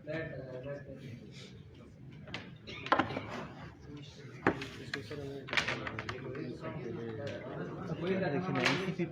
NCP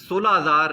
16,000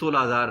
16,000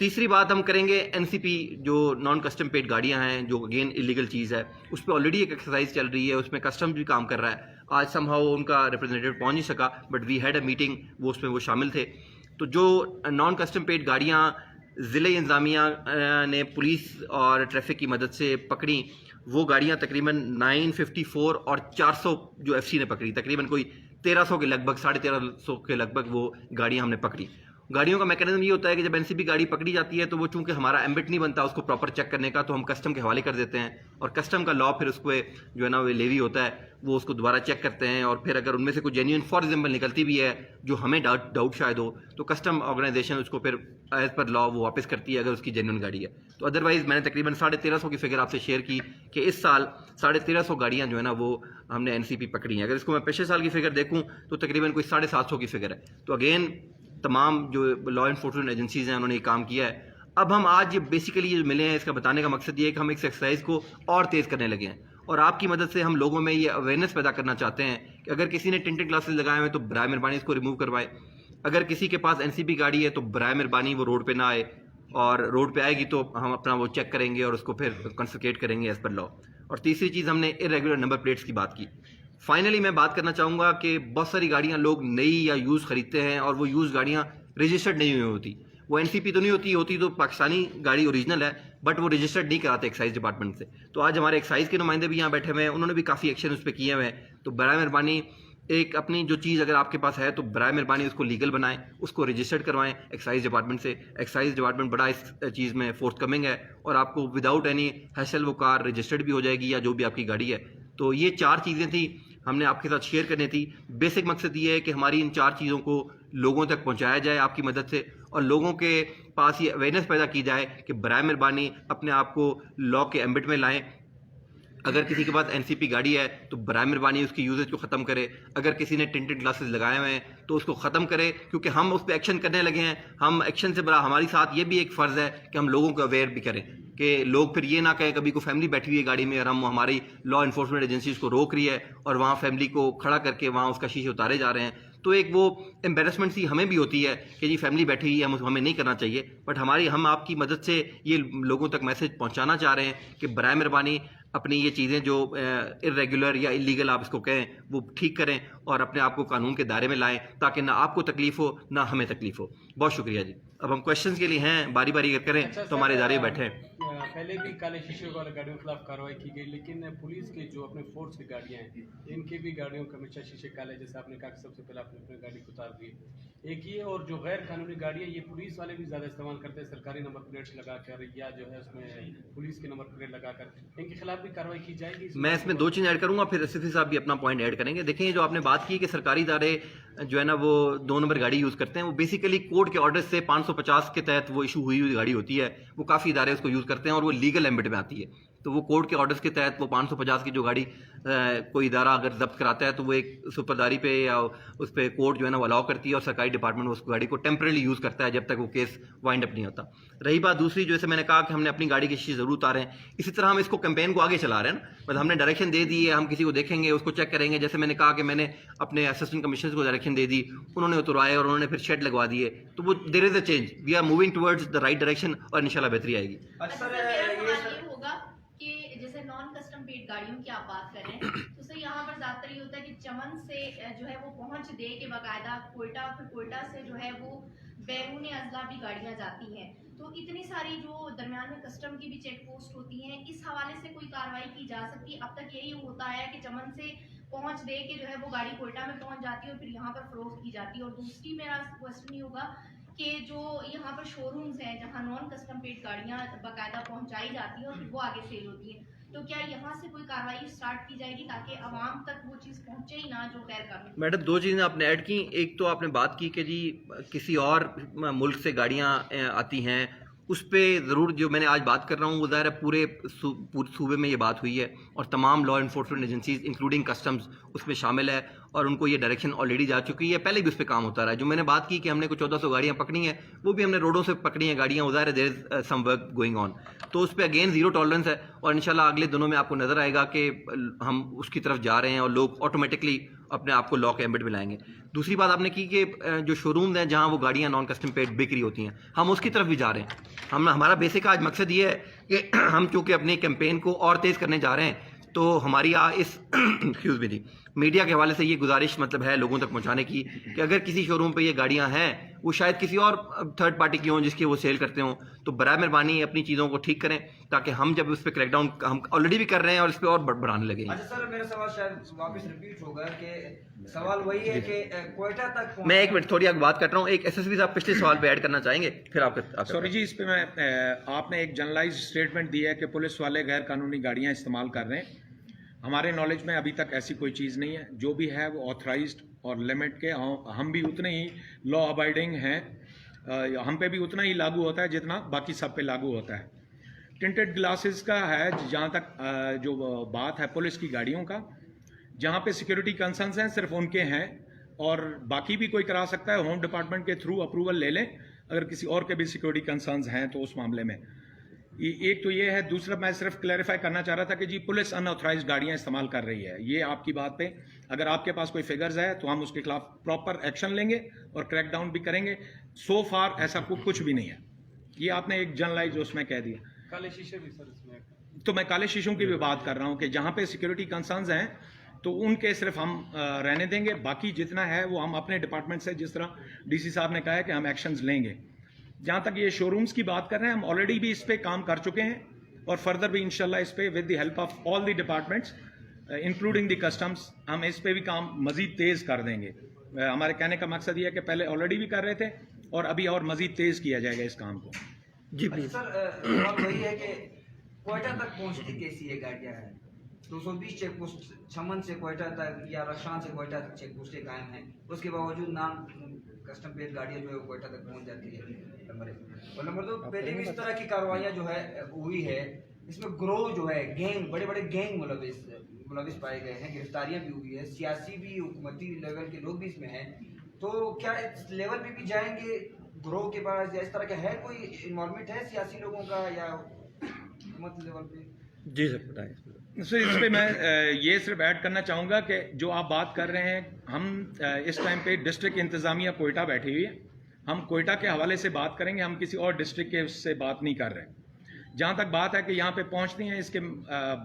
تیسری بات ہم کریں گے NCP جو نان کسٹم پیڈ گاڑیاں ہیں جو اگین ایلیگل چیز ہے، اس پہ آلریڈی ایک ایکسرسائز چل رہی ہے، اس میں کسٹم بھی کام کر رہا ہے. آج سم ہاؤ ان کا ریپرزینٹیو پہنچ نہیں سکا but we had a meeting, وہ اس میں وہ شامل تھے. تو جو نان کسٹم پیڈ گاڑیاں ضلع انتظامیہ نے پولیس اور ٹریفک کی مدد سے پکڑیں، وہ گاڑیاں تقریباً 954 اور 400 جو FCC نے پکڑی، تقریباً کوئی 1300 کے لگ بھگ 1350 کے لگ بھگ وہ گاڑیاں ہم نے پکڑی. گاڑیوں کا میکینزم یہ ہوتا ہے کہ جب NCP گاڑی پکڑی جاتی ہے تو وہ چونکہ ہمارا ایمبٹ نہیں بنتا اس کو پراپر چیک کرنے کا، تو ہم کسٹم کے حوالے کر دیتے ہیں، اور کسٹم کا لا پھر اس کو جو ہے نا وہ لیوی ہوتا ہے، وہ اس کو دوبارہ چیک کرتے ہیں، اور پھر اگر ان میں سے کوئی جینیون فار ایگزامپل نکلتی بھی ہے جو ہمیں ڈاؤٹ شاید ہو تو کسٹم آرگنائزیشن اس کو پھر ایز پر لا وہ واپس کرتی ہے اگر اس کی جینیون گاڑی ہے. تو ادروائز میں نے تقریباً 1350 کی فگر آپ سے شیئر کی کہ اس سال 1350 گاڑیاں جو ہے نا وہ ہم نے NCP پکڑی ہیں. اگر اس کو میں پچھلے سال کی فگر دیکھوں تو تقریباً کوئی 750 کی فگر ہے. تو اگین تمام جو لا انفورسمنٹ ایجنسیز ہیں انہوں نے یہ کام کیا ہے. اب ہم آج بیسیکلی یہ ملے ہیں، اس کا بتانے کا مقصد یہ ہے کہ ہم اس ایکسرسائز کو اور تیز کرنے لگے ہیں، اور آپ کی مدد سے ہم لوگوں میں یہ اویئرنیس پیدا کرنا چاہتے ہیں کہ اگر کسی نے ٹنٹڈ گلاسز لگائے ہوئے تو برائے مہربانی اس کو ریموو کروائے. اگر کسی کے پاس NCP گاڑی ہے تو برائے مہربانی وہ روڈ پہ نہ آئے، اور روڈ پہ آئے گی تو ہم اپنا وہ چیک کریں گے اور اس کو پھر کنفسکیٹ کریں گے ایز پر لا. اور تیسری چیز ہم نے ارریگولر نمبر پلیٹس کی بات کی. فائنلی میں بات کرنا چاہوں گا کہ بہت ساری گاڑیاں لوگ نئی یا یوز خریدتے ہیں اور وہ یوز گاڑیاں رجسٹرڈ نہیں ہوئی ہوتی. وہ NCP تو نہیں ہوتی تو پاکستانی گاڑی اوریجنل ہے بٹ وہ رجسٹرڈ نہیں کراتے ایکسائز ڈپارٹمنٹ سے. تو آج ہمارے ایکسائز کے نمائندے بھی یہاں بیٹھے ہوئے ہیں، انہوں نے بھی کافی ایکشن اس پہ کیے ہوئے ہیں. تو برائے مہربانی ایک اپنی جو چیز اگر آپ کے پاس ہے تو برائے مہربانی اس کو لیگل بنائیں، اس کو رجسٹرڈ کروائیں ایکسائز ڈپارٹمنٹ سے. ایکسائز ڈپارٹمنٹ بڑا اس چیز میں فورتھ کمنگ ہے، اور آپ کو وداؤٹ اینی ہیسل وہ کار رجسٹرڈ بھی ہو جائے گی یا جو بھی آپ کی گاڑی ہے. تو یہ 4 چیزیں تھیں ہم نے آپ کے ساتھ شیئر کرنی تھی. بیسک مقصد یہ ہے کہ ہماری ان 4 چیزوں کو لوگوں تک پہنچایا جائے آپ کی مدد سے، اور لوگوں کے پاس یہ اویئرنیس پیدا کی جائے کہ برائے مہربانی اپنے آپ کو لا کے ایمبٹ میں لائیں. اگر کسی کے پاس NCP گاڑی ہے تو برائے مہربانی اس کی یوزیج کو ختم کرے. اگر کسی نے ٹنٹڈ گلاسز لگائے ہوئے ہیں تو اس کو ختم کرے، کیونکہ ہم اس پہ ایکشن کرنے لگے ہیں. ہم ایکشن سے بڑا ہماری ساتھ یہ بھی ایک فرض ہے کہ ہم لوگوں کو اویئر بھی کریں کہ لوگ پھر یہ نہ کہیں کبھی کوئی فیملی بیٹھی ہوئی ہے گاڑی میں اور ہم ہماری لا انفورسمنٹ ایجنسیز کو روک رہی ہے اور وہاں فیملی کو کھڑا کر کے وہاں اس کا شیشے اتارے جا رہے ہیں. تو ایک وہ امبیرسمنٹ سی ہمیں بھی ہوتی ہے کہ جی فیملی بیٹھی ہوئی ہے، ہمیں نہیں کرنا چاہیے. بٹ ہم آپ کی مدد سے یہ لوگوں تک میسج پہنچانا چاہ رہے ہیں کہ برائے مہربانی اپنی یہ چیزیں جو ارریگولر یا اللیگل آپ اس کو کہیں وہ ٹھیک کریں اور اپنے آپ کو قانون کے دائرے میں لائیں تاکہ نہ آپ کو تکلیف ہو نہ ہمیں تکلیف ہو. بہت شکریہ جی. اب ہم کوشچنس کے لیے ہیں باری باری اگر کریں تو ہمارے ادارے بیٹھے ہیں. پہلے بھی کالے شیشے والے گاڑیوں کے خلاف کارروائی کی گئی، لیکن پولیس کے جو اپنے فورس کی گاڑیاں ہیں ان کی بھی گاڑیوں کے ہمیشہ شیشے کالے، جیسے آپ نے کہا کہ سب سے پہلے آپ نے اپنی گاڑی کو اتار دی. ایک یہ اور جو غیر قانونی گاڑیاں یہ پولیس والے بھی زیادہ استعمال کرتے ہیں، سرکاری نمبر پلیٹس لگا کر یا جو ہے اس میں پولیس کے نمبر پلیٹ لگا کر، ان کے خلاف بھی کارروائی کی جائے گی. میں اس میں 2 چیزیں ایڈ کروں گا پھر SFC صاحب بھی اپنا پوائنٹ ایڈ کریں گے. دیکھیں جو آپ نے بات کی کہ سرکاری ادارے جو ہے نا وہ 2 نمبر گاڑی یوز کرتے ہیں، وہ بیسیکلی کوڈ کے آرڈر سے 550 کے تحت وہ ایشو ہوئی گاڑی ہوتی ہے، وہ کافی ادارے اس کو یوز کرتے ہیں اور وہ لیگل ایمبٹ میں آتی ہے. تو وہ کوڈ کے آرڈرز کے تحت وہ 550 کی جو گاڑی کوئی ادارہ اگر ضبط کراتا ہے تو وہ ایک سپرداری پہ یا اس پہ کورٹ جو ہے نا وہ الاؤ کرتی ہے اور سرکاری ڈپارٹمنٹ اس گاڑی کو ٹیمپریلی یوز کرتا ہے جب تک وہ کیس وائنڈ اپ نہیں ہوتا. رہی بات دوسری، جیسے میں نے کہا کہ ہم نے اپنی گاڑی کی شیشے ضرور اتارے ہیں، اسی طرح ہم اس کو کیمپین کو آگے چلا رہے ہیں نا. مطلب ہم نے ڈائریکشن دے دی ہے، ہم کسی کو دیکھیں گے اس کو چیک کریں گے. جیسے میں نے کہا کہ میں نے اپنے اسسٹنٹ کمشنرز کو ڈائریکشن دے دی، انہوں نے اتروائے اور انہوں نے پھر شیڈ لگوا دیے. تو وہ there is a change, we are moving towards the right direction اور انشاءاللہ بہتری آئے گی. جیسے نان کسٹم پیڈ گاڑیوں کی آپ بات کر رہے ہیں تو سر یہاں پر زیادہ تر یہ ہوتا ہے کہ چمن سے جو ہے وہ پہنچ دے کے باقاعدہ کوئٹہ، پھر کوئٹہ سے جو ہے وہ بیرون اضلاع بھی گاڑیاں جاتی ہیں. تو اتنی ساری جو درمیان میں کسٹم کی بھی چیک پوسٹ ہوتی ہیں، اس حوالے سے کوئی کارروائی کی جا سکتی؟ اب تک یہی ہوتا ہے کہ چمن سے پہنچ دے کے جو ہے وہ گاڑی کوئٹہ میں پہنچ جاتی ہے اور پھر یہاں پر فروخت کی جاتی ہے. اور دوسری میرا کوشچن یہ ہوگا کہ جو یہاں پر شو رومز ہیں جہاں نان کسٹم پیڈ گاڑیاں باقاعدہ پہنچائی جاتی ہیں اور پھر وہ آگے سیل ہوتی ہیں، تو کیا یہاں سے کوئی کارروائی اسٹارٹ کی جائے گی تاکہ عوام تک وہ چیز پہنچے ہی نہ جو غیر قانونی؟ میڈم 2 چیزیں آپ نے ایڈ کی. ایک تو آپ نے بات کی کہ جی کسی اور ملک سے گاڑیاں آتی ہیں، اس پہ ضرور جو میں نے آج بات کر رہا ہوں وہ ظاہر ہے پورے صوبے میں یہ بات ہوئی ہے اور تمام law enforcement agencies including customs اس میں شامل ہے. اور ان کو یہ ڈائریکشن آلریڈی جا چکی ہے, پہلے بھی اس پہ کام ہوتا رہا ہے. جو میں نے بات کی کہ ہم نے کچھ 1400 گاڑیاں پکڑی ہیں, وہ بھی ہم نے روڈوں سے پکڑی ہیں گاڑیاں, ظاہر ہے دیر از سم ورک گوئنگ آن, تو اس پہ اگین زیرو ٹالرنس ہے, اور انشاءاللہ اگلے دنوں میں آپ کو نظر آئے گا کہ ہم اس کی طرف جا رہے ہیں اور لوگ آٹومیٹکلی اپنے آپ کو لا کے ایمبٹ میں لائیں گے. دوسری بات آپ نے کی کہ جو شو رومز ہیں جہاں وہ گاڑیاں نان کسٹم پیڈ بک رہی ہوتی ہیں, ہم اس کی طرف بھی جا رہے ہیں. ہمارا بیسک آج مقصد یہ ہے کہ ہم چونکہ اپنی کیمپین کو اور تیز کرنے جا رہے ہیں, تو ہماری اس میڈیا کے حوالے سے یہ گزارش مطلب ہے لوگوں تک پہنچانے کی کہ اگر کسی شو روم پہ یہ گاڑیاں ہیں, وہ شاید کسی اور تھرڈ پارٹی کی ہوں جس کی وہ سیل کرتے ہوں, تو برائے مہربانی اپنی چیزوں کو ٹھیک کریں, تاکہ ہم جب اس پہ کریک ڈاؤن ہم آلریڈی بھی کر رہے ہیں اور اس پہ اور بڑھانے لگیں. اچھا سر, میرا سوال شاید واپس ریپیٹ ہوگا کہ سوال وہی ہے کہ کوئٹہ تک میں ایک منٹ تھوڑی بات کر رہا ہوں, ایک ایس ایس بی صاحب پچھلے سوال پہ ایڈ کرنا چاہیں گے, پھر آپ سوری جی, اس پہ میں آپ نے ایک جنرلائز اسٹیٹمنٹ دی ہے کہ پولیس والے غیر قانونی گاڑیاں استعمال کر رہے ہیں. ہمارے نالج میں ابھی تک ایسی کوئی چیز نہیں ہے. جو بھی ہے وہ آتھرائزڈ اور لمٹ کے, ہم بھی اتنے ہی لا ابائڈنگ ہیں, ہم پہ بھی اتنا ہی لاگو ہوتا ہے جتنا باقی سب پہ لاگو ہوتا ہے. ٹنٹڈ گلاسز کا ہے جہاں تک جو بات ہے پولیس کی گاڑیوں کا, جہاں پہ سیکورٹی کنسرنز ہیں صرف ان کے ہیں, اور باقی بھی کوئی کرا سکتا ہے. ہوم ڈپارٹمنٹ کے تھرو اپروول لے لیں اگر کسی اور کے بھی سیکورٹی کنسرنز ہیں تو اس معاملے میں. ایک تو یہ ہے. دوسرا میں صرف کلیریفائی کرنا چاہ رہا تھا کہ جی پولیس ان آتھرائزڈ گاڑیاں استعمال کر رہی ہے, یہ آپ کی بات پہ اگر آپ کے پاس کوئی فگرز ہے تو ہم اس کے خلاف پراپر ایکشن لیں گے اور کریک ڈاؤن بھی کریں گے. سو فار ایسا کچھ بھی نہیں ہے. یہ آپ نے ایک جنرلائز اس میں کہہ دیا. کالے شیشے بھی سر اس میں, تو میں کالے شیشوں کی بھی بات کر رہا ہوں کہ جہاں پہ سیکورٹی کنسرنز ہیں تو ان کے صرف ہم رہنے دیں گے, باقی جتنا ہے وہ ہم اپنے ڈپارٹمنٹ سے, جس طرح ڈی سی صاحب نے کہا ہے کہ ہم ایکشنز لیں گے. جہاں تک یہ شو رومز کی بات کر رہے ہیں, ہم آلریڈی بھی اس پہ کام کر چکے ہیں اور فردر بھی انشاءاللہ اس پہ with the help of all the departments including the customs ہم اس پہ بھی کام مزید تیز کر دیں گے. ہمارے کہنے کا مقصد یہ ہے کہ پہلے آلریڈی بھی کر رہے تھے اور ابھی اور مزید تیز کیا جائے گا اس کام کو. جی پلیز. سر سوال وہی ہے کہ کوئٹہ تک پہنچتی کیسی یہ گاڑیاں ہیں؟ 220 چیک پوسٹ چمن سے کوئٹہ تک یا رخشان سے کوئٹہ تک چیک پوسٹیں قائم ہیں, اس کے باوجود نان کسٹم پیڈ گاڑیاں جو ہے کوئٹہ تک پہنچ جاتی ہے. اور نمبر 2, پہلے بھی اس طرح کی کارروائیاں جو ہے ہوئی ہے, اس میں گروہ جو ہے گینگ, بڑے بڑے گینگ ملوث پائے گئے ہیں, گرفتاریاں بھی ہوئی ہے, سیاسی بھی حکومتی لیول کے لوگ بھی اس میں ہیں. تو کیا اس لیول پہ بھی جائیں گے گروہ کے پاس, یا اس طرح کا ہے کوئی انوالومنٹ ہے سیاسی لوگوں کا یا حکومت لیول پہ؟ جی سر بتائیں. سر اس پہ میں یہ صرف ایڈ کرنا چاہوں گا کہ جو آپ بات کر رہے ہیں, ہم اس ٹائم پہ ڈسٹرکٹ انتظامیہ کوئٹہ بیٹھی ہوئی ہے, ہم کوئٹہ کے حوالے سے بات کریں گے, ہم کسی اور ڈسٹرکٹ کے اس سے بات نہیں کر رہے. جہاں تک بات ہے کہ یہاں پہ پہنچتی ہیں, اس کے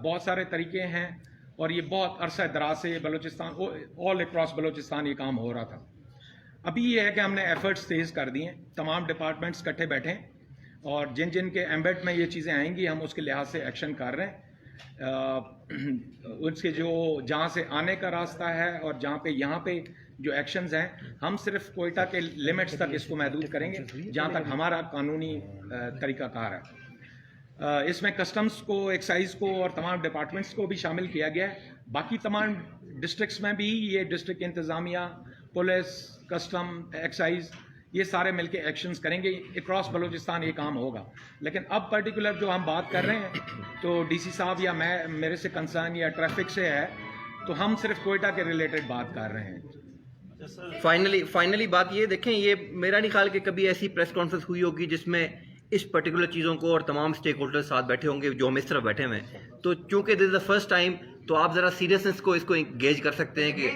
بہت سارے طریقے ہیں اور یہ بہت عرصہ دراز سے بلوچستان آل اکراس بلوچستان یہ کام ہو رہا تھا. ابھی یہ ہے کہ ہم نے ایفرٹس تیز کر دیے ہیں, تمام ڈپارٹمنٹس اکٹھے بیٹھے ہیں اور جن جن کے ایمبیٹ میں یہ چیزیں آئیں گی ہم اس کے لحاظ سے ایکشن کر رہے ہیں. اس کے جو جہاں سے آنے کا راستہ ہے اور جہاں پہ یہاں پہ جو ایکشنز ہیں, ہم صرف کوئٹہ کے لمٹس تک اس کو محدود کریں گے جہاں تک ہمارا قانونی طریقہ کار ہے. اس میں کسٹمز کو, ایکسائز کو اور تمام ڈپارٹمنٹس کو بھی شامل کیا گیا ہے. باقی تمام ڈسٹرکٹس میں بھی یہ ڈسٹرکٹ انتظامیہ, پولیس, کسٹم, ایکسائز یہ سارے مل کے ایکشنز کریں گے. اکراس بلوچستان یہ کام ہوگا. لیکن اب پرٹیکولر جو ہم بات کر رہے ہیں تو ڈی سی صاحب یا میں, میرے سے کنسرن یا ٹریفک سے ہے, تو ہم صرف کوئٹہ کے ریلیٹڈ بات کر رہے ہیں. فائنلی بات یہ دیکھیں, یہ میرا نہیں خیال کہ کبھی ایسی پریس کانفرنس ہوئی ہوگی جس میں اس پرٹیکولر چیزوں کو اور تمام اسٹیک ہولڈر ساتھ بیٹھے ہوں گے جو ہم اس طرف بیٹھے ہوئے ہیں. تو چونکہ دس از دا فرسٹ ٹائم, تو آپ ذرا سیریسنس کو اس کو انگیج کر سکتے ہیں کہ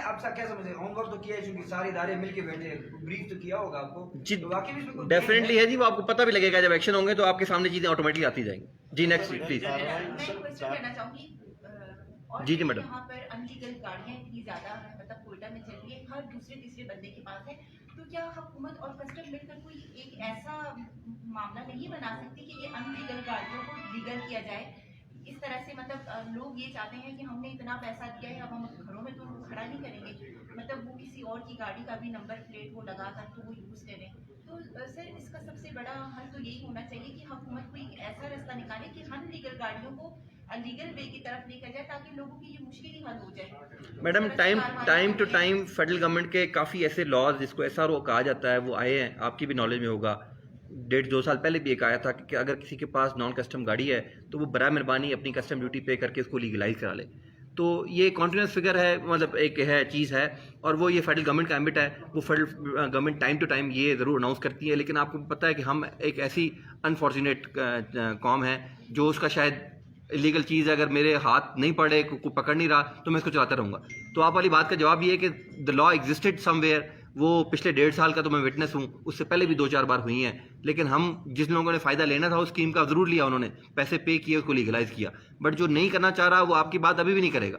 آپ کیا سمجھتے ہیں, ہوم ورک تو کیا ہے چونکہ سارے ادارے مل کے بیٹھے, بریف تو کیا ہوگا آپ کو. جی ڈیفینیٹلی ہے جی, وہ آپ کو پتہ بھی لگے گا جب ایکشن ہوں گے تو آپ کے سامنے چیزیں آٹومیٹکلی آتی جائیں گی. جی نیکسٹ پلیز. جی جی میڈم. یہاں پر انلیگل گاڑیاں اتنی زیادہ مطلب کوئٹہ میں چل رہی ہے, ہر دوسرے تیسرے بندے کے پاس ہے. تو کیا حکومت اور کسٹم مل کر کوئی ایک ایسا معاملہ نہیں بنا سکتی کہ یہ انلیگل گاڑیوں کو لیگل کیا جائے؟ اس طرح سے مطلب لوگ یہ چاہتے ہیں کہ ہم نے اتنا پیسہ دیا ہے, اب ہم گھروں میں تو کھڑا نہیں کریں گے, مطلب وہ کسی اور کی گاڑی کا بھی نمبر پلیٹ وہ لگا کر تو وہ یوز کریں. تو سر اس کا سب سے بڑا حل تو یہی ہونا چاہیے کہ حکومت کوئی ایسا راستہ نکالے کہ ان لیگل گاڑیوں کو لیگل وے کی طرف لے کر جائے تاکہ لوگوں کی یہ مشکل ہی حل ہو جائے. Madam time to time federal government کے کافی ایسے لاز جس کو ایس آر او کہا جاتا ہے وہ آئے ہیں, آپ کی بھی نالج میں ہوگا. 1.5-2 سال پہلے بھی ایک آیا تھا کہ اگر کسی کے پاس نان کسٹم گاڑی ہے تو وہ برائے مہربانی اپنی کسٹم ڈیوٹی پے کر کے اس کو لیگلائز کرا لے. تو یہ کنٹینیوس فگر ہے, مطلب ایک ہے چیز ہے, اور وہ یہ فیڈرل گورنمنٹ کا ایمبٹ ہے. وہ federal government time to time یہ ضرور اناؤنس کرتی ہے, لیکن آپ کو پتہ ہے کہ ہم ایک ایسی انفارچونیٹ قوم ہے جو اس کا شاید ایلیگل چیز ہے, اگر میرے ہاتھ نہیں پڑے, کو پکڑ نہیں رہا, تو میں اس کو چلاتا رہوں گا. تو آپ والی بات کا جواب یہ ہے کہ دا لا ایگزسٹڈ سم ویئر. وہ پچھلے 1.5 سال کا تو میں وٹنس ہوں, اس سے پہلے بھی 2-4 بار ہوئی ہیں, لیکن ہم جس لوگوں نے فائدہ لینا تھا اس اسکیم کا ضرور لیا, انہوں نے پیسے پے کیے, اس کو لیگلائز کیا. بٹ جو نہیں کرنا چاہ رہا وہ آپ کی بات ابھی بھی نہیں کرے گا.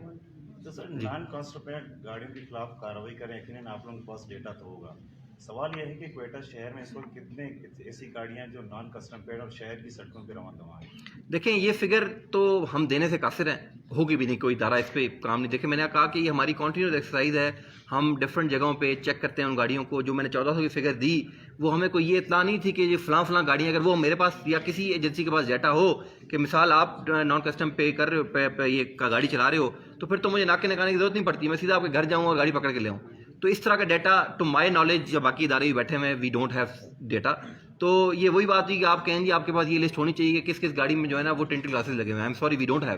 تو سر نان کاسٹ پیڈ گاڑیوں کے خلاف کارروائی کریں, یقیناً آپ لوگوں کے پاس ڈیٹا تو ہوگا. سوال یہ ہے کہ کوئٹہ شہر میں اس وقت کتنے ایسی گاڑیاں جو نان کسٹم پیڈ اور شہر کی سڑکوں پہ رواں دواں ہیں؟ دیکھیں یہ فگر تو ہم دینے سے قاصر ہیں, ہوگی بھی نہیں, کوئی ادارہ اس پہ کام نہیں. دیکھیں میں نے کہا کہ یہ ہماری کنٹینیوس ایکسرسائز ہے, ہم ڈفرینٹ جگہوں پہ چیک کرتے ہیں ان گاڑیوں کو. جو میں نے 1400 کی فگر دی وہ ہمیں کوئی یہ اطلاع نہیں تھی کہ یہ فلاں گاڑیاں, اگر وہ میرے پاس یا کسی ایجنسی کے پاس ڈیٹا ہو کہ مثال آپ نان کسٹم پے کر رہے ہو, یہ گاڑی چلا رہے ہو, تو پھر تو مجھے ناکے نکالنے کی ضرورت نہیں پڑتی, میں سیدھا آپ کے گھر جاؤں اور گاڑی پکڑ کے لے آؤں. تو اس طرح کا ڈیٹا ٹو مائی نالج, یا باقی ادارے بھی بیٹھے ہوئے ہیں, وی ڈونٹ ہیو ڈیٹا. تو یہ وہی بات تھی کہ آپ کہیں گے آپ کے پاس یہ لسٹ ہونی چاہیے کہ کس کس گاڑی میں جو ہے نا وہ ٹینٹل گلاسز لگے ہوئے ہیں. I am sorry we don't have.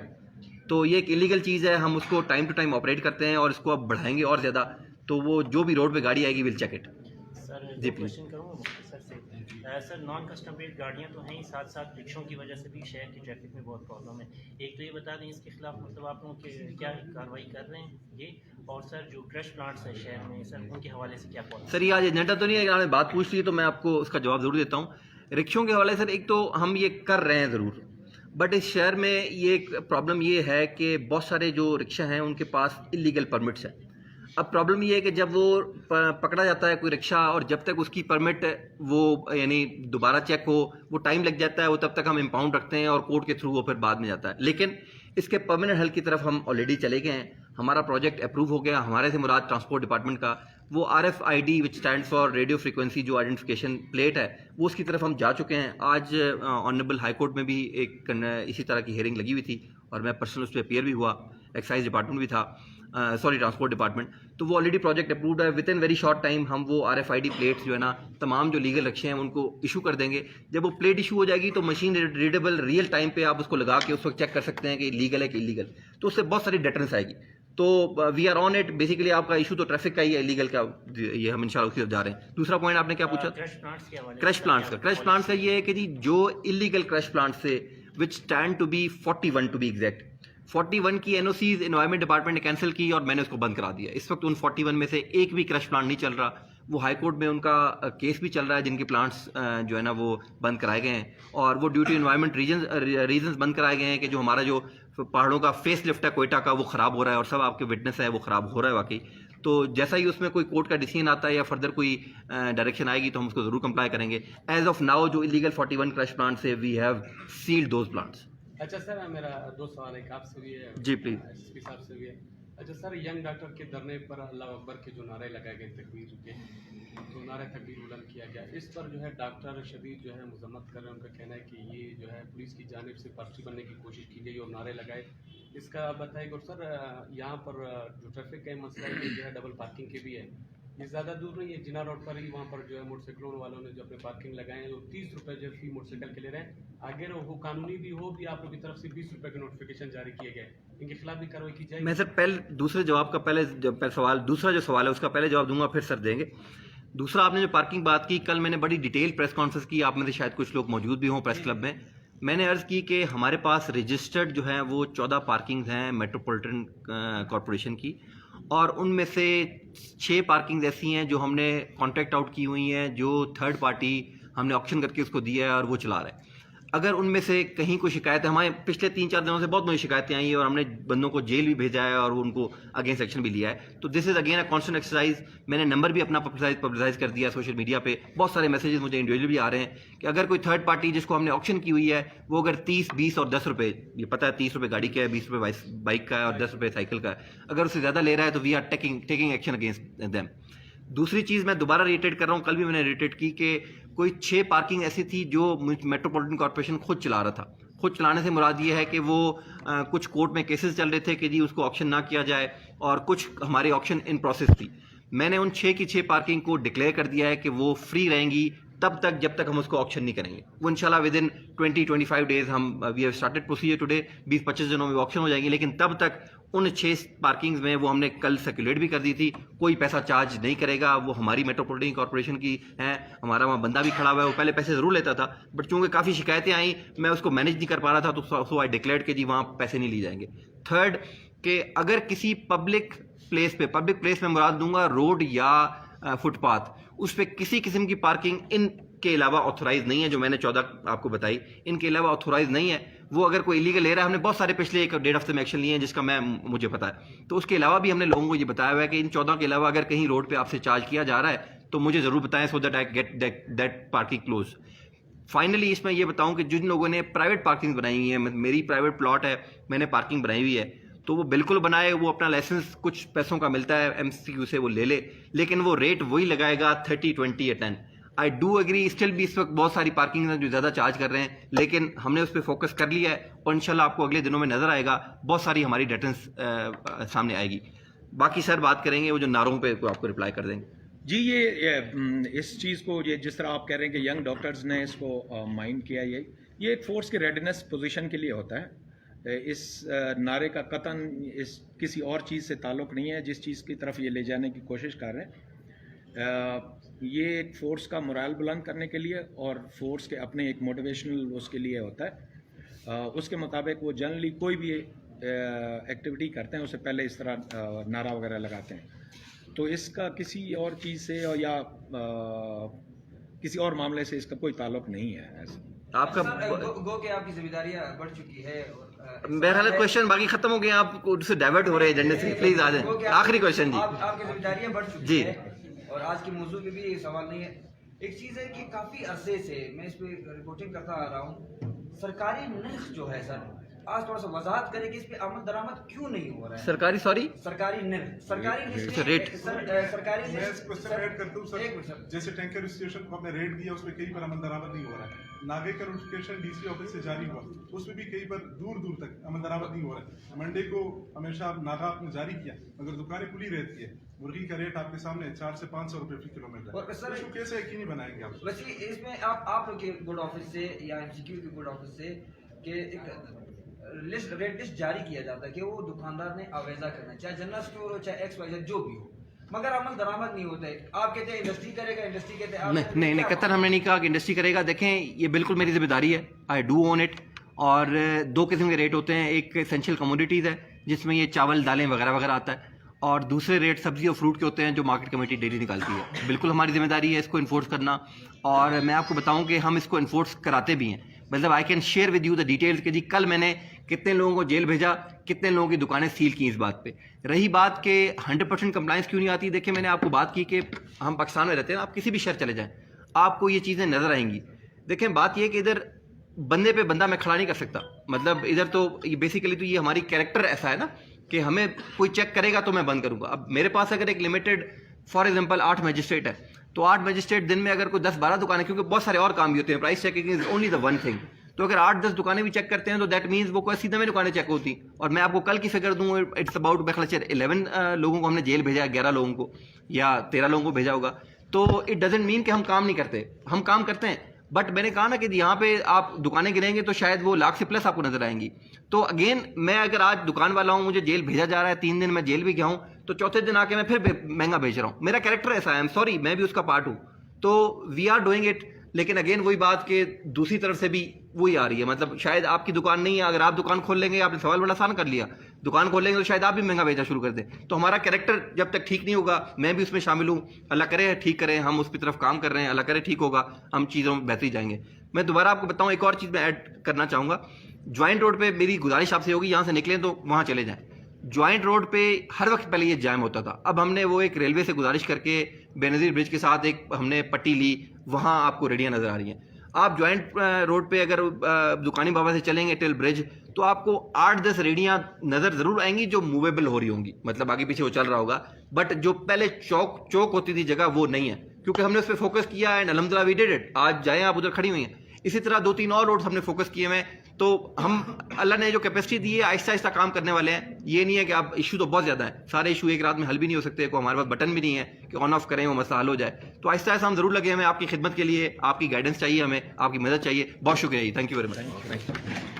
تو یہ ایک ایلیگل چیز ہے, ہم اس کو ٹائم ٹو ٹائم آپریٹ کرتے ہیں, اور اس کو اب بڑھائیں گے اور زیادہ. تو وہ جو بھی روڈ پہ گاڑی آئے گی will check it. Sir ji question کروں گا مختصر سے. سر نان کسٹم پیڈ گاڑیاں تو ہیں ہی, ساتھ ساتھ رکشوں کی وجہ سے بھی شہر کی ٹریفک میں بہت پرابلم ہے. ایک تو یہ بتا دیں اس کے خلاف مطلب آپ لوگ کیا کارروائی کر رہے ہیں یہ, اور سر جو کرش پلانٹس ہیں شہر میں سر ان کے حوالے سے کیا پالیسی؟ سر یہ آج ایجنڈا تو نہیں ہے, اگر آپ نے بات پوچھ لی تو میں آپ کو اس کا جواب ضرور دیتا ہوں. رکشوں کے حوالے سے ایک تو ہم یہ کر رہے ہیں ضرور, بٹ اس شہر میں یہ ایک پرابلم یہ ہے کہ بہت سارے جو رکشہ ہیں ان کے پاس اللیگل پرمٹس ہیں. اب پرابلم یہ ہے کہ جب وہ پکڑا جاتا ہے کوئی رکشہ, اور جب تک اس کی پرمٹ وہ یعنی دوبارہ چیک ہو وہ ٹائم لگ جاتا ہے, وہ تب تک ہم امپاؤنڈ رکھتے ہیں اور کورٹ کے تھرو وہ پھر بعد میں جاتا ہے. لیکن اس کے پرماننٹ حل کی طرف ہم آلریڈی چلے گئے ہیں, ہمارا پروجیکٹ اپروو ہو گیا. ہمارے سے مراد ٹرانسپورٹ ڈپارٹمنٹ کا وہ RFID which stand for radio frequency جو آئیڈینٹیفکیشن پلیٹ ہے, وہ اس کی طرف ہم جا چکے ہیں. آج آنریبل ہائی کورٹ میں بھی ایک اسی طرح کی ہیئرنگ لگی ہوئی تھی, اور میں پرسنل اس پہ اپیئر بھی ہوا. ایکسائز ڈپارٹمنٹ بھی تھا, ٹرانسپورٹ ڈپارٹمنٹ. تو وہ آلریڈی پروجیکٹ اپروڈ ہے. With in very short time ہم وہ RFID پلیٹس جو ہے نا تمام جو لیگل رکشے ہیں ان کو ایشو کر دیں گے. جب وہ پلیٹ ایشو ہو جائے گی تو مشین ریڈیبل ریئل ٹائم پہ آپ اس کو لگا کے اس وقت چیک کر سکتے ہیں کہ لیگل ہے کہ انلیگل. تو اس سے بہت ساری ڈیٹرنس آئے گی. تو we are on it. Basically آپ کا ایشو تو ٹریفک کا ہی ہے, لیگل کا یہ ہم انشاءاللہ اس کی طرف جا رہے ہیں. دوسرا پوائنٹ آپ نے کیا پوچھا؟ کرش پلانٹس کا. کرش پلانٹس کا یہ ہے کہ جی جو انلیگل کرش پلانٹس سے which stand to be 41 to be exact, 41 کی NOCs انوائرمنٹ ڈپارٹمنٹ نے کینسل کی اور میں نے اس کو بند کرا دیا. اس وقت ان 41 میں سے ایک بھی کرش پلانٹ نہیں چل رہا. وہ ہائی کورٹ میں ان کا کیس بھی چل رہا ہے, جن کے پلانٹس جو ہے نا وہ بند کرائے گئے ہیں, اور وہ ڈیو ٹو انوائرمنٹ ریزنز بند کرائے گئے ہیں کہ جو ہمارا جو پہاڑوں کا فیس لفٹ ہے کوئٹہ کا وہ خراب ہو رہا ہے, اور سب آپ کے وٹنس ہے وہ خراب ہو رہا ہے واقعی. تو جیسا ہی اس میں کوئی کورٹ کا ڈیسیژن آتا ہے یا فردر کوئی ڈائریکشن آئے گی تو ہم اس کو ضرور کمپلائی کریں گے. ایز آف ناؤ جو انلیگل 41 کرش پلانٹس ہے we have sealed those plants. اچھا سر, میرا 2 سوال ہے آپ سے بھی ہے, جی پلیز. SP صاحب سے بھی ہے. اچھا سر, ینگ ڈاکٹر کے دھرنے پر اللہ اکبر کے جو نعرے لگائے گئے, تکبیر کے جو نعرہ تکبیر بلند کیا گیا, اس پر جو ہے ڈاکٹر شدید جو ہے مذمت کر رہے ہیں. ان کا کہنا ہے کہ یہ جو ہے پولیس کی جانب سے پرچی بننے کی کوشش کی گئی اور نعرے لگائے. اس کا آپ بتائیں گے. اور سر یہاں پر جو ٹریفک کا مسئلہ ہے جو ہے ڈبل پارکنگ کے بھی ہے, یہ زیادہ دور نہیں ہے, جنا روڈ پر ہی وہاں پر جو ہے موٹر سائیکلوں والوں نے جو اپنے پارکنگ لگائے ہیں وہ 30 روپے جو فی موٹر سائیکل کے لے رہے ہیں. اگر وہ قانونی بھی ہو بھی آپ لوگوں کی طرف سے 20 روپے کے نوٹیفیکیشن جاری کیے گئے, ان کے خلاف بھی کارروائی کی جائے گی؟ میں سر پہلے دوسرے جواب کا پہلے سوال, دوسرا جو سوال ہے اس کا پہلے جواب دوں گا, پھر سر دیں گے. دوسرا آپ نے جو پارکنگ بات کی, کل میں نے بڑی ڈیٹیل پریس کانفرنس کی, آپ میں سے شاید کچھ لوگ موجود بھی ہوں پریس کلب میں. میں نے عرض کی کہ ہمارے پاس رجسٹرڈ جو ہیں وہ 14 پارکنگز ہیں میٹروپولیٹن کارپوریشن کی, اور ان میں سے 6 پارکنگز ایسی ہیں جو ہم نے کانٹریکٹ آؤٹ کی ہوئی ہیں, جو تھرڈ پارٹی ہم نے آپشن کر کے اس کو دیا ہے اور وہ چلا رہا ہے. اگر ان میں سے کہیں کوئی شکایت ہے, ہمارے پچھلے 3-4 دنوں سے بہت مجھے شکایتیں آئی ہیں اور ہم نے بندوں کو جیل بھی بھیجا ہے اور ان کو اگینسٹ ایکشن بھی لیا ہے. تو this is again a constant exercise. میں نے نمبر بھی اپنا پبلائز کر دیا سوشل میڈیا پہ. بہت سارے میسیجز مجھے انڈیویجول بھی آ رہے ہیں کہ اگر کوئی تھرڈ پارٹی جس کو ہم نے آپشن کی ہوئی ہے وہ اگر 30, 20 اور 10 روپے, یہ پتہ ہے 30 روپے گاڑی کا ہے, 20 روپے بائک کا ہے اور 10 روپے سائیکل کا ہے, اگر اس سے زیادہ لے رہا ہے تو we are taking action against them. دوسری چیز میں دوبارہ ریٹیٹ کر رہا ہوں, کل بھی میں نے ریٹیٹ کی کہ کوئی 6 پارکنگ ایسی تھی جو میٹروپولیٹن کارپوریشن خود چلا رہا تھا. خود چلانے سے مراد یہ ہے کہ وہ کچھ کورٹ میں کیسز چل رہے تھے کہ جی اس کو آکشن نہ کیا جائے, اور کچھ ہماری آکشن ان پروسیس تھی. میں نے ان 6 کی 6 پارکنگ کو ڈکلیئر کر دیا ہے کہ وہ فری رہیں گی تب تک جب تک ہم اس کو آکشن نہیں کریں گے. وہ انشاءاللہ ود ان 20-25 ڈیز ہم we have started procedure today, 20-25 دنوں میں آکشن ہو جائیں گے. لیکن تب تک ان 6 پارکنگز میں وہ ہم نے کل سرکولیٹ بھی کر دی تھی, کوئی پیسہ چارج نہیں کرے گا. وہ ہماری میٹروپولیٹن کارپوریشن کی ہیں, ہمارا وہاں بندہ بھی کھڑا ہوا ہے, وہ پہلے پیسے ضرور لیتا تھا بٹ چونکہ کافی شکایتیں آئیں میں اس کو مینیج نہیں کر پا رہا تھا, تو سو آئی ڈکلیئرڈ کہ جی وہاں پیسے نہیں لیے جائیں گے. تھرڈ کہ اگر کسی پبلک پلیس میں مراد دوں گا روڈ یا فٹ پاتھ, اس پہ کسی قسم کی پارکنگ ان کے علاوہ آتھورائز نہیں ہے, جو میں نے 14 آپ کو بتائی ان کے علاوہ آتھورائز نہیں ہے. وہ اگر کوئی ایلیگل لے رہا ہے, ہم نے بہت سارے پچھلے 1-1.5 ہفتے میں ایکشن لیے ہیں جس کا مجھے پتا ہے, تو اس کے علاوہ بھی ہم نے لوگوں کو یہ بتایا ہوا ہے کہ ان 14 کے علاوہ اگر کہیں روڈ پہ آپ سے چارج کیا جا رہا ہے تو مجھے ضرور بتائیں, so that I get that parking close. Finally اس میں یہ بتاؤں کہ جن لوگوں نے پرائیویٹ پارکنگ بنائی ہوئی ہے, میری پرائیویٹ پلاٹ ہے, میں نے پارکنگ بنائی ہوئی ہے, تو وہ بالکل بنائے, وہ اپنا لائسنس کچھ پیسوں کا ملتا ہے MCQ سے وہ لے لے, لیکن وہ ریٹ وہی لگائے گا 30-20-10. آئی ڈو ایگری اسٹل بھی اس وقت بہت ساری پارکنگ ہیں جو زیادہ چارج کر رہے ہیں, لیکن ہم نے اس پہ فوکس کر لیا ہے اور انشاءاللہ آپ کو اگلے دنوں میں نظر آئے گا, بہت ساری ہماری ڈیٹنس سامنے آئے گی. باقی سر بات کریں گے وہ جو نعروں پہ آپ کو رپلائی کر دیں گے. جی یہ اس چیز کو یہ جس طرح آپ کہہ رہے ہیں کہ ینگ ڈاکٹرز نے اس کو مائنڈ کیا, یہ ایک فورس کے ریڈینس پوزیشن کے لیے ہوتا ہے. اس نعرے کا قطعاً اس کسی اور چیز سے تعلق نہیں ہے جس چیز کی طرف یہ لے جانے کی کوشش کر رہے ہیں. یہ ایک فورس کا morale بلند کرنے کے لیے اور فورس کے اپنے ایک موٹیویشنل اس کے لیے ہوتا ہے. اس کے مطابق وہ جنرلی کوئی بھی ایکٹیویٹی کرتے ہیں اس سے پہلے اس طرح نعرہ وغیرہ لگاتے ہیں. تو اس کا کسی اور چیز سے یا کسی اور معاملے سے اس کا کوئی تعلق نہیں ہے. ایسا آپ کا گو کہ آپ کی ذمہ داریاں بڑھ چکی ہے. بہرحال کوشچن باقی ختم ہو گئے, آپ اس سے ڈائیورٹ ہو رہے ہیں ایجنڈے سے, پلیز آ جائیں. آخری کوشچن جی. آپ کی ذمہ داریاں بڑھ چکی جی. ہے اور آج کے موضوع پہ بھی یہ سوال نہیں ہے. ایک چیز ہے کہ کافی عرصے سے میں اس پہ رپورٹنگ کرتا آ رہا ہوں, سرکاری نرخ جو ہے سر, آج تھوڑا سا وضاحت کرے کہ اس پہ آمد درآمد کیوں نہیں ہو رہا ہے. سرکاری سرکاری نرخ ریٹ سرکاری میں اس کو ایڈ کرتا ہوں سر. جیسے ٹینکر اسٹیشن کو ہم نے ریٹ دیا, اس پہ کئی پر عمل درآمد نہیں ہو رہا ہے. ناگے کا نوٹیفکیشن DC آفس سے جاری ہوا, اس میں بھی کئی پر دور تک عمل درآمد نہیں ہو رہا ہے. منڈے کو ہمیشہ ناگا آپ نے جاری کیا مگر دکانیں کھلی رہتی ہے. مرغی کا ریٹ آپ کے سامنے 400 سے 500 روپے فی کلو میٹر. اس کو کیسے یقینی بنائیں گے آپ؟ ویسے اس میں آپ لوگ کے گوڈ آفس سے یا MCQ کے گوڈ آفس سے کہ ایک ریٹ لسٹ جاری کیا جاتا ہے کہ وہ دکاندار نے آویزہ کرنا ہے, چاہے جنرل اسٹور ہو چاہے XYZ جو بھی ہو, مگر عمل درآمد نہیں ہوتا ہے. آپ کہتے ہیں انڈسٹری کرے گا, انڈسٹری کہتے ہیں نہیں قطر ہم نے نہیں کہا کہ انڈسٹری کرے گا. دیکھیں یہ بالکل میری ذمہ داری ہے, آئی ڈو اون اٹ. اور 2 قسم کے ریٹ ہوتے ہیں, ایک اسینشیل کموڈیٹیز ہے جس میں یہ چاول دالیں وغیرہ وغیرہ آتا ہے, اور دوسرے ریٹ سبزی اور فروٹ کے ہوتے ہیں جو مارکیٹ کمیٹی ڈیلی نکالتی ہے. بالکل ہماری ذمہ داری ہے اس کو انفورس کرنا, اور میں آپ کو بتاؤں کہ ہم اس کو انفورس کراتے بھی ہیں. مطلب I can share with you the details کہ جی کل میں نے کتنے لوگوں کو جیل بھیجا, کتنے لوگوں کی دکانیں سیل کی. اس بات پہ رہی بات کہ 100% کمپلائنس کیوں نہیں آتی, دیکھیں میں نے آپ کو بات کی کہ ہم پاکستان میں رہتے ہیں, آپ کسی بھی شہر چلے جائیں آپ کو یہ چیزیں نظر آئیں گی. دیکھیں بات یہ کہ ادھر بندے پہ بندہ میں کھڑا نہیں کر سکتا, مطلب ادھر تو بیسیکلی تو یہ ہماری کیریکٹر ایسا ہے نا کہ ہمیں کوئی چیک کرے گا تو میں بند کروں گا. اب میرے پاس اگر ایک لمیٹڈ فار ایگزامپل 8 میجسٹریٹ ہے, تو 8 میجسٹریٹ دن میں اگر کوئی 10-12 دکانیں, کیونکہ بہت سارے اور کام بھی ہوتے ہیں, price checking is only the one thing, تو اگر 8-10 دکانیں بھی چیک کرتے ہیں تو دیٹ مینس وہ کوئی سیدھا میں دکانیں چیک ہوتی. اور میں آپ کو کل کی فگر دوں, اٹس اباؤٹ میں خیال 11 لوگوں کو ہم نے جیل بھیجا, 11 لوگوں کو یا 13 لوگوں کو بھیجا ہوگا. تو اٹ ڈزنٹ مین کہ ہم کام نہیں کرتے, ہم کام کرتے ہیں. بٹ میں نے کہا نا کہ یہاں پہ آپ دکانیں گنیں گے تو شاید وہ 1,00,000 سے پلس آپ کو نظر آئیں گی. تو اگین میں اگر آج دکان والا ہوں, مجھے جیل بھیجا جا رہا ہے, 3 دن میں جیل بھی گیا ہوں, تو چوتھے دن آ کے میں پھر مہنگا بیچ رہا ہوں. میرا کیریکٹر ایسا ہے, آئی ایم سوری, میں بھی اس کا پارٹ ہوں. تو وی آر ڈوئنگ اٹ. لیکن اگین وہی بات کہ دوسری طرف سے بھی وہی آ رہی ہے, مطلب شاید آپ کی دکان نہیں ہے, اگر آپ دکان کھول لیں گے, آپ نے سوال بڑا آسان کر لیا, دکان کھول لیں گے تو شاید آپ بھی مہنگا بیچنا شروع کر دیں. تو ہمارا کیریکٹر جب تک ٹھیک نہیں ہوگا, میں بھی اس میں شامل ہوں, اللہ کرے ٹھیک کریں, ہم اس کی طرف کام کر رہے ہیں, اللہ کرے ٹھیک ہوگا, ہم چیزوں میں بہتری جائیں گے. میں دوبارہ آپ کو بتاؤں, ایک اور چیز میں ایڈ کرنا چاہوں گا. جوائنٹ روڈ پہ میری گزارش آپ سے ہوگی, یہاں سے نکلیں تو وہاں چلے جائیں. جوائنٹ روڈ پہ ہر وقت پہلے یہ جام ہوتا تھا, اب ہم نے وہ ایک ریلوے سے گزارش کر کے بے نظیر برج کے ساتھ ایک ہم نے پٹی لی, وہاں آپ کو ریڈیاں نظر آ رہی ہیں. آپ جوائنٹ روڈ پہ اگر دکانی بابا سے چلیں گے ٹل برج, تو آپ کو 8-10 ریڈیاں نظر ضرور آئیں گی جو موویبل ہو رہی ہوں گی, مطلب آگے پیچھے وہ چل رہا ہوگا, بٹ جو پہلے چوک ہوتی تھی جگہ وہ نہیں ہے, کیونکہ ہم نے اس پہ فوکس کیا, اینڈ الحمدللہ وی ڈیڈ اٹ. آج جائیں آپ ادھر کھڑی ہوئی ہیں, اسی طرح 2-3 اور روڈز ہم نے فوکس کیے ہوئے ہیں. تو ہم اللہ نے جو کیپیسٹی دی ہے آہستہ آہستہ کام کرنے والے ہیں. یہ نہیں ہے کہ اب ایشو تو بہت زیادہ ہے, سارے ایشو ایک رات میں حل بھی نہیں ہو سکتے, کوئی ہمارے پاس بٹن بھی نہیں ہے کہ آن آف کریں وہ مسئلہ حل ہو جائے. تو آہستہ آہستہ ہم ضرور لگے, ہمیں آپ کی خدمت کے لیے آپ کی گائیڈنس چاہیے, ہمیں آپ کی مدد چاہیے. بہت شکریہ جی, تھینک یو ویری مچ.